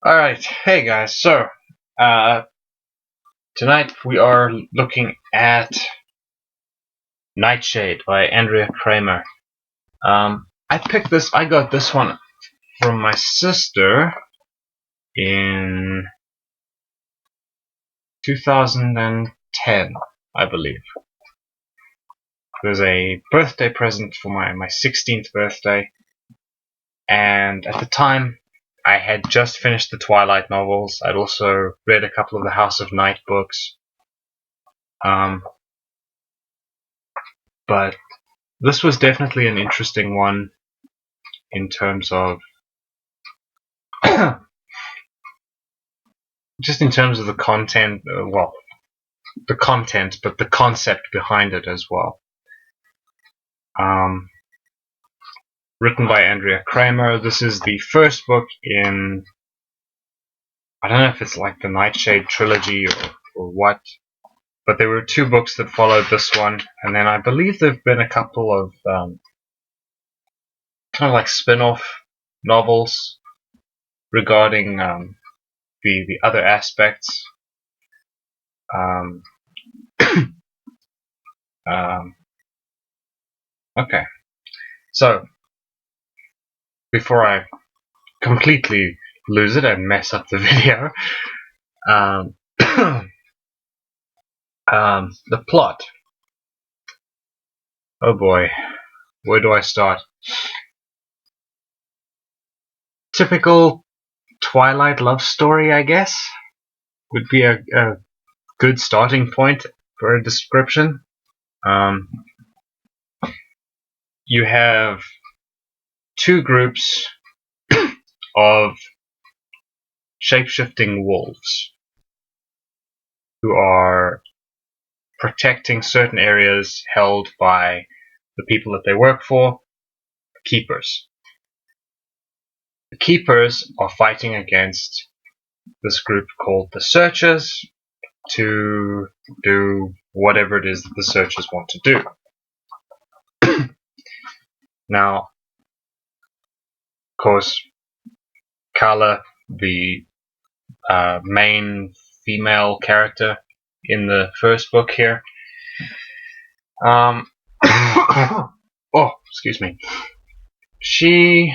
Alright, hey guys, so uh, tonight we are looking at Nightshade by Andrea Cremer. I got this one from my sister in 2010, I believe. It was a birthday present for my 16th birthday, and at the time I had just finished the Twilight novels. I'd also read a couple of the House of Night books. But this was definitely an interesting one in terms of just in terms of the content, the content, but the concept behind it as well. Um, Written by Andrea Cremer. This is the first book in, I don't know if it's like the Nightshade trilogy or what, but there were two books that followed this one, and then I believe there have been a couple of kind of like spin-off novels regarding the other aspects. Um, okay, so before I completely lose it and mess up the video, um, the plot. Oh boy, where do I start? Typical Twilight love story, I guess, would be a good starting point for a description. You have two groups of shape-shifting wolves who are protecting certain areas held by the people that they work for, keepers. The keepers are fighting against this group called the searchers to do whatever it is that the searchers want to do. Now, of course, Calla, the main female character in the first book here, oh, excuse me, she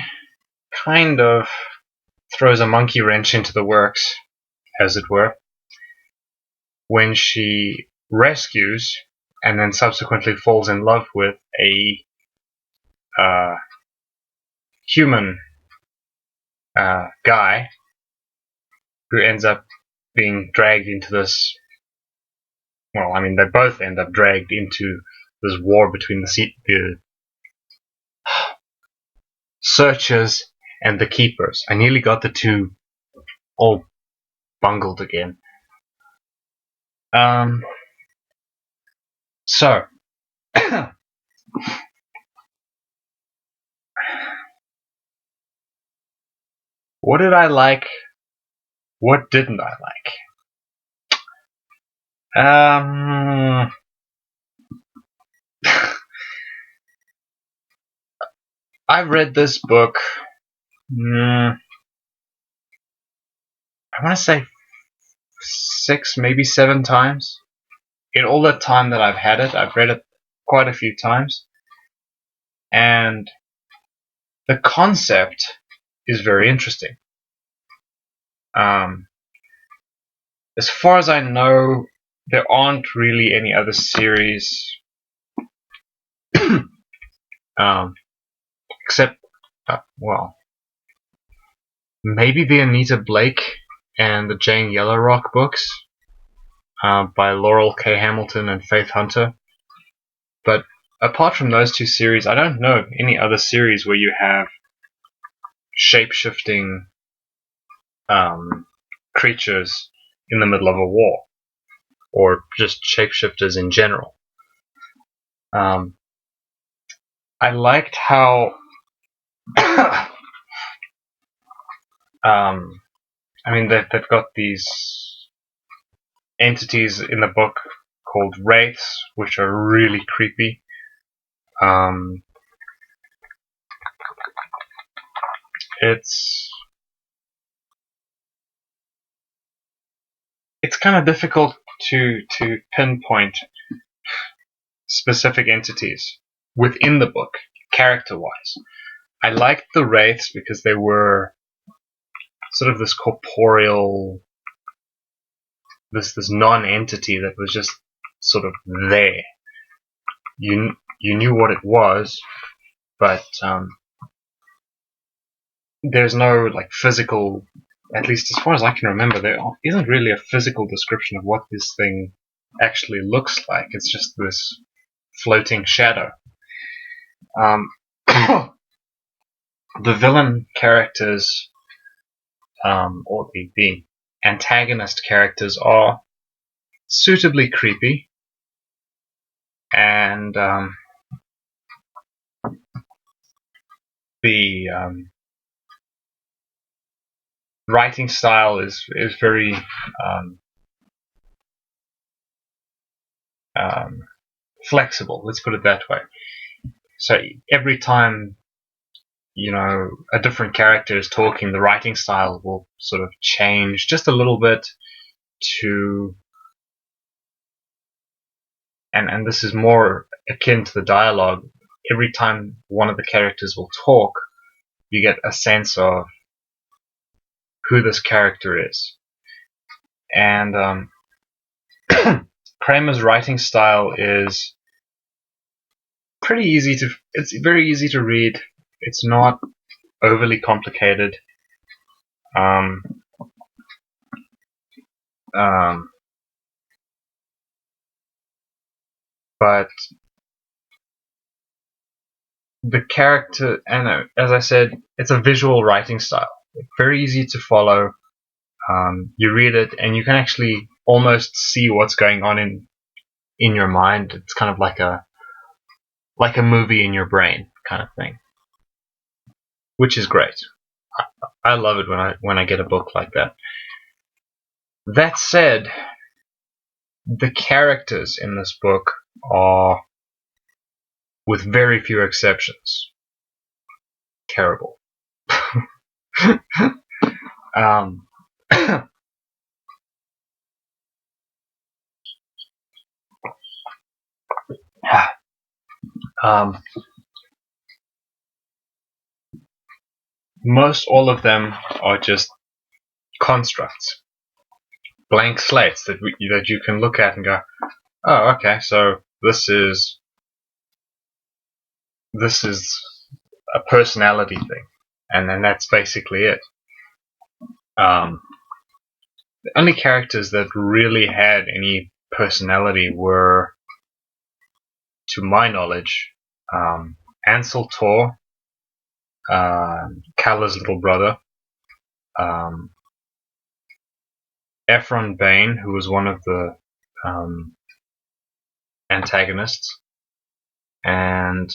kind of throws a monkey wrench into the works, as it were, when she rescues and then subsequently falls in love with a human guy who ends up being dragged into this. Well, I mean, they both end up dragged into this war between the searchers and the keepers. I nearly got the two all bungled again. So, what did I like? What didn't I like? I read this book, I want to say 6, maybe 7 times. In all the time that I've had it, I've read it quite a few times. And the concept is very interesting. As far as I know, there aren't really any other series except, well, maybe the Anita Blake and the Jane Yellowrock books by Laurel K. Hamilton and Faith Hunter. But apart from those two series, I don't know of any other series where you have shape-shifting creatures in the middle of a war, or just shapeshifters in general. I liked how I mean, they've got these entities in the book called wraiths, which are really creepy. It's it's kind of difficult to pinpoint specific entities within the book, character-wise. I liked the wraiths because they were sort of this corporeal, this non-entity that was just sort of there. You knew what it was, but there's no like physical, at least as far as I can remember, there isn't really a physical description of what this thing actually looks like. It's just this floating shadow. The villain characters, or the antagonist characters, are suitably creepy, and the writing style is very flexible. Let's put it that way. So every time a different character is talking, the writing style will sort of change just a little bit to, and this is more akin to the dialogue. Every time one of the characters will talk, you get a sense of who this character is. And Cremer's writing style is it's very easy to read. It's not overly complicated. But the character, and as I said, it's a visual writing style. It's very easy to follow. You read it and you can actually almost see what's going on in your mind. It's kind of like a movie in your brain kind of thing, which is great. I love it when I get a book like that. That said, the characters in this book are, with very few exceptions, terrible. Most all of them are just constructs, blank slates that you can look at and go, oh, okay, so this is a personality thing, and then that's basically it. The only characters that really had any personality were, to my knowledge, Ansel Tor, Calla's little brother, Ephron Bane, who was one of the antagonists, and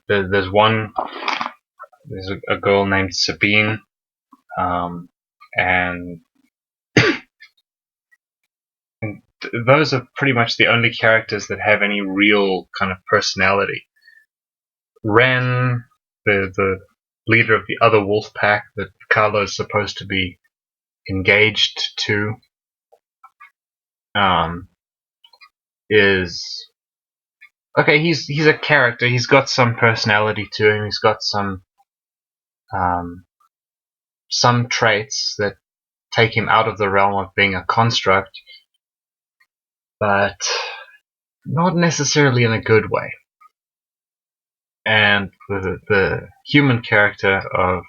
there's a girl named Sabine, and those are pretty much the only characters that have any real kind of personality. Ren, the leader of the other wolf pack that Calla is supposed to be engaged to, is okay. He's a character. He's got some personality to him. He's got some traits that take him out of the realm of being a construct, but not necessarily in a good way. And the human character of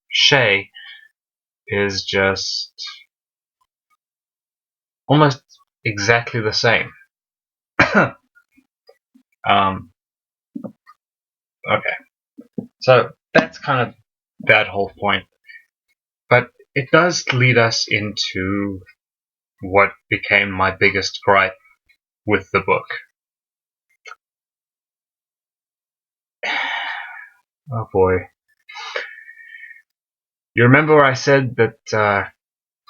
Shay is just almost exactly the same. Okay, so that's kind of that whole point. But it does lead us into what became my biggest gripe with the book. Oh boy. You remember where I said that,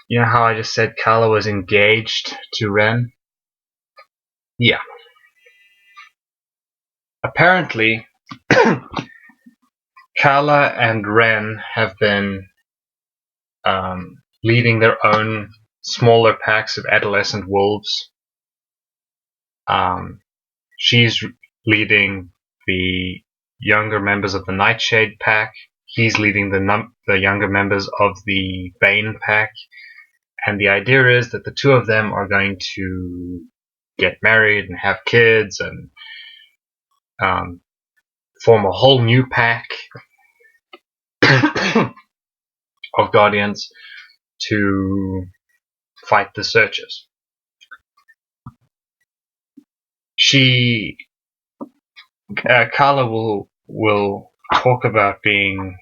you know how I just said Calla was engaged to Ren? Yeah. Apparently, Calla and Ren have been leading their own smaller packs of adolescent wolves. She's leading the younger members of the Nightshade pack. He's leading the younger members of the Bane pack. And the idea is that the two of them are going to get married and have kids and form a whole new pack of Guardians to fight the Searchers. Calla will talk about being,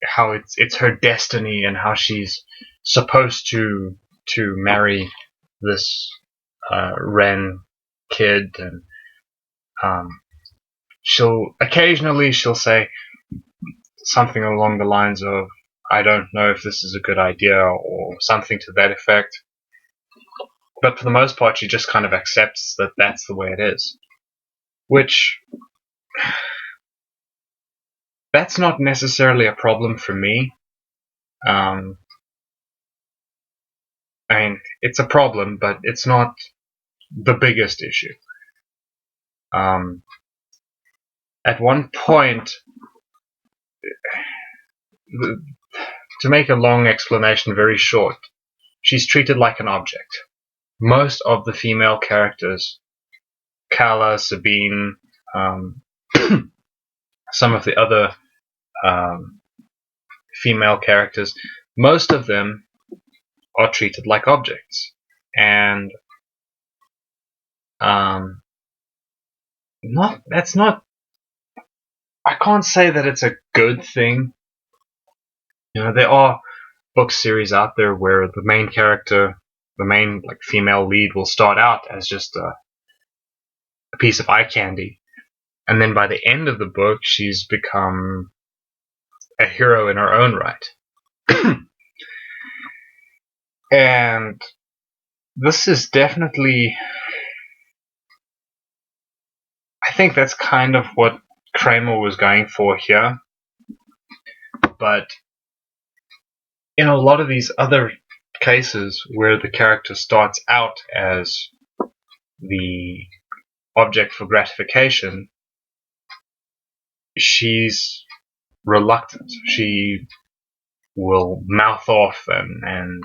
how it's her destiny and how she's supposed to marry this Ren kid, and she'll say something along the lines of, I don't know if this is a good idea, or something to that effect. But for the most part, she just kind of accepts that that's the way it is. Which, that's not necessarily a problem for me. I mean, it's a problem, but it's not the biggest issue. At one point, to make a long explanation very short, she's treated like an object. Most of the female characters, Calla, Sabine, some of the other female characters, most of them are treated like objects. And I can't say that it's a good thing. There are book series out there where the main character, the main female lead, will start out as just a piece of eye candy, and then by the end of the book she's become a hero in her own right. And this is definitely, I think that's kind of what Cremer was going for here. But in a lot of these other cases where the character starts out as the object for gratification, she's reluctant. She will mouth off and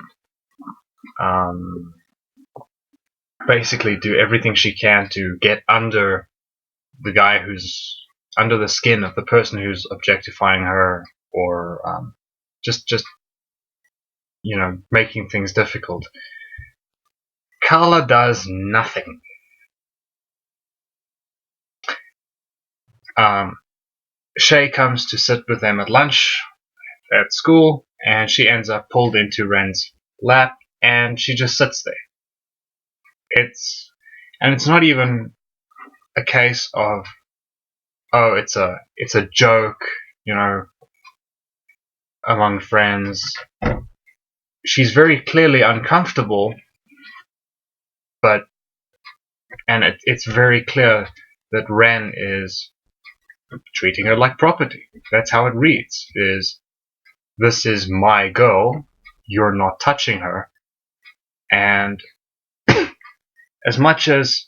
basically do everything she can to get under the guy who's under the skin of the person who's objectifying her, or just making things difficult. Calla does nothing. Shay comes to sit with them at lunch at school, and she ends up pulled into Ren's lap, and she just sits there. It's not even a case of, oh, it's a joke, among friends. She's very clearly uncomfortable, and it's very clear that Ren is treating her like property. That's how it reads, this is my girl, you're not touching her. And as much as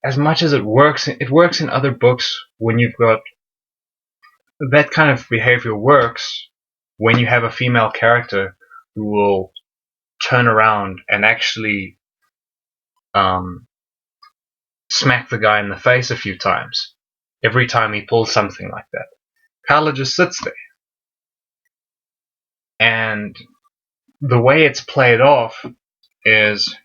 it works in other books when you've got that kind of behavior, works when you have a female character who will turn around and actually smack the guy in the face a few times every time he pulls something like that. Calla just sits there, and the way it's played off is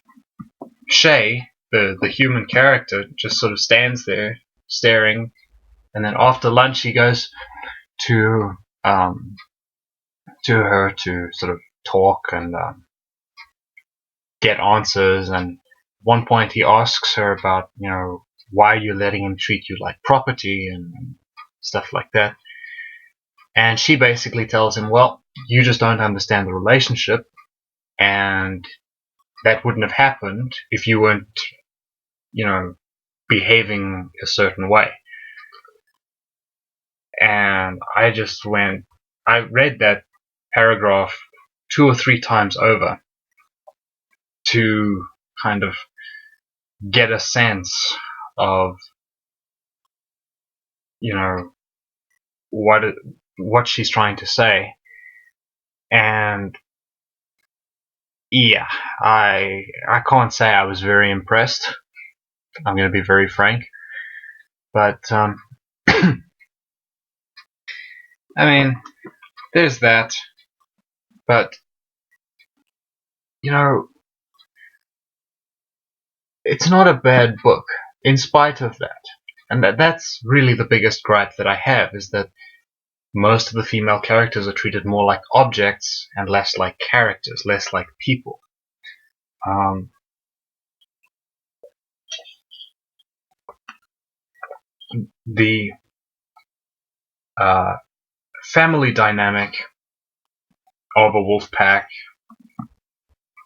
Shay, the human character, just sort of stands there staring, and then after lunch he goes to her to sort of talk and get answers. And at one point he asks her about, why you're letting him treat you like property and stuff like that. And she basically tells him, well, you just don't understand the relationship, and that wouldn't have happened if you weren't, behaving a certain way. And I read that paragraph 2 or 3 times over to kind of get a sense of, what she's trying to say. And yeah, I can't say I was very impressed. I'm going to be very frank. But, I mean, there's that. But, it's not a bad book, in spite of that. And that's really the biggest gripe that I have, is that most of the female characters are treated more like objects and less like characters, less like people. The family dynamic of a wolf pack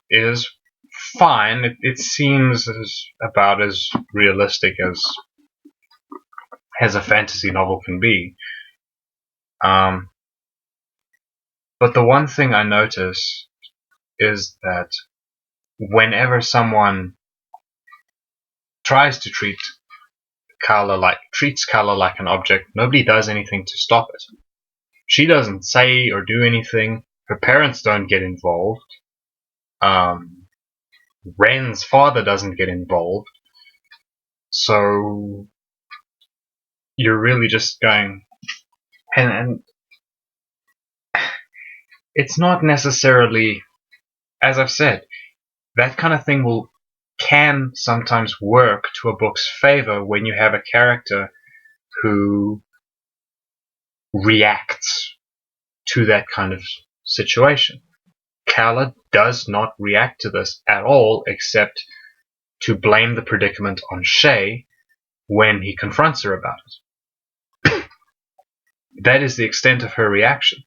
is fine. It seems about as realistic as a fantasy novel can be. But the one thing I notice is that whenever someone tries to treats Calla like an object, nobody does anything to stop it. She doesn't say or do anything. Her parents don't get involved. Ren's father doesn't get involved. So you're really just going, and it's not necessarily, as I've said, that kind of thing can sometimes work to a book's favor when you have a character who reacts to that kind of situation. Calla does not react to this at all, except to blame the predicament on Shay when he confronts her about it. That is the extent of her reaction.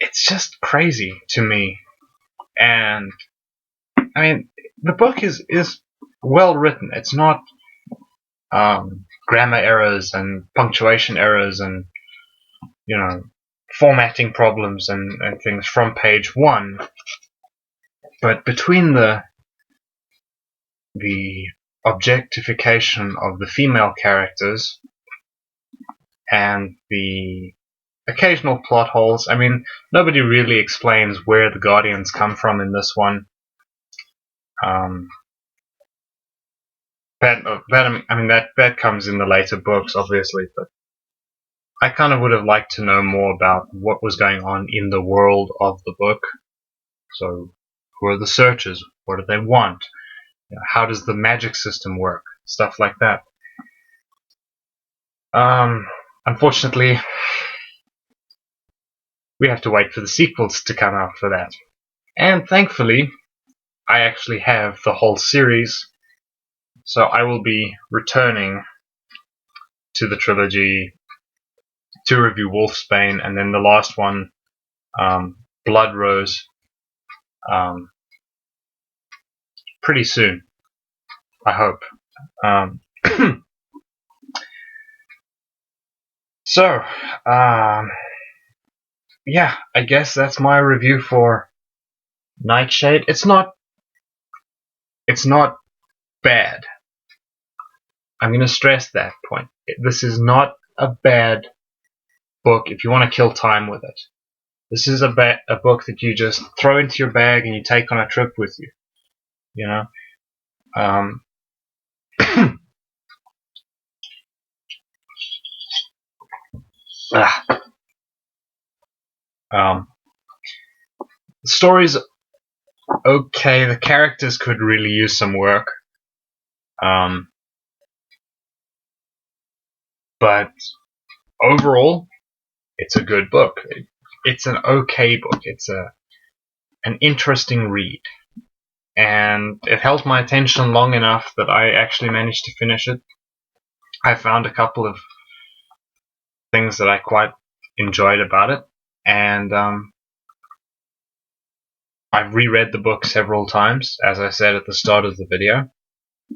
It's just crazy to me. And I mean, the book is well written. It's not grammar errors and punctuation errors and formatting problems and things from page one. But between the objectification of the female characters and the occasional plot holes, I mean, nobody really explains where the Guardians come from in this one. That comes in the later books, obviously, but I kind of would have liked to know more about what was going on in the world of the book. So, who are the Searchers? What do they want? How does the magic system work? Stuff like that. Unfortunately, we have to wait for the sequels to come out for that. And thankfully, I actually have the whole series, so I will be returning to the trilogy to review Wolfsbane, and then the last one, Blood Rose, pretty soon, I hope. So, yeah, I guess that's my review for Nightshade. It's not bad. I'm going to stress that point. This is not a bad book if you want to kill time with it. This is a book that you just throw into your bag and you take on a trip with you. The story's okay. The characters could really use some work. But overall, it's a good book. It's an okay book. It's an interesting read. And it held my attention long enough that I actually managed to finish it. I found a couple of things that I quite enjoyed about it. And I've reread the book several times, as I said at the start of the video.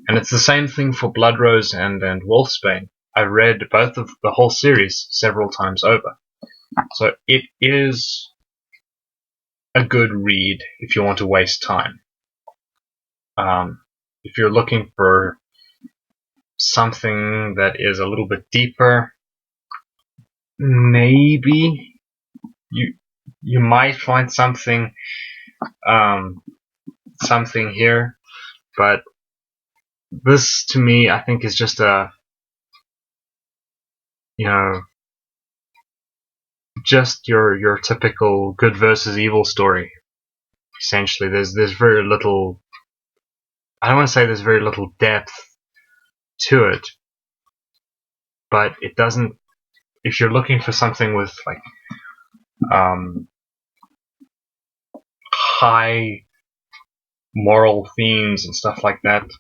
And it's the same thing for Blood Rose and Wolfsbane. I've read both of the whole series several times over. So it is a good read if you want to waste time. If you're looking for something that is a little bit deeper, maybe you might find something here, but this to me I think is just a just your typical good versus evil story. Essentially, there's very little. I don't want to say there's very little depth to it, but it doesn't. If you're looking for something with like high moral themes and stuff like that,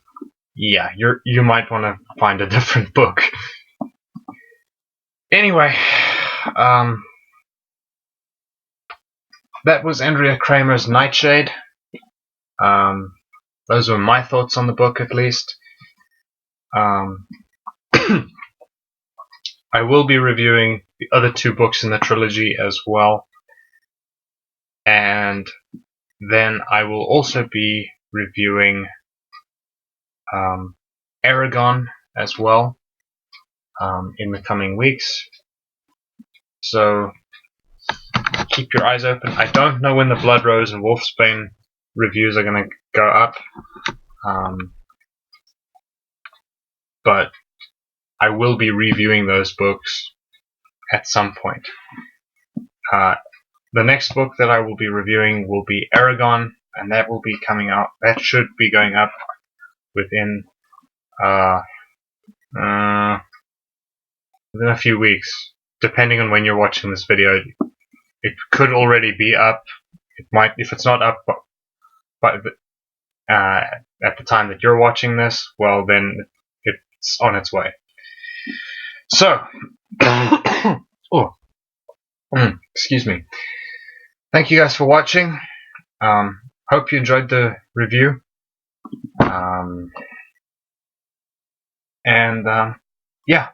yeah, you might want to find a different book. Anyway, that was Andrea Cremer's Nightshade. Those were my thoughts on the book, at least. I will be reviewing the other two books in the trilogy as well, and then I will also be reviewing Aragon as well in the coming weeks. So keep your eyes open. I don't know when the Blood Rose and Wolfsbane reviews are going to go up, but I will be reviewing those books at some point. The next book that I will be reviewing will be Aragon, and that will be coming out. That should be going up within a few weeks, depending on when you're watching this video. It could already be up. It might, if it's not up at the time that you're watching this, well, then it's on its way. So, excuse me. Thank you guys for watching. Hope you enjoyed the review. Yeah,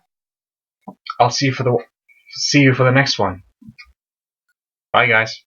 I'll see you for the next one. Bye, guys.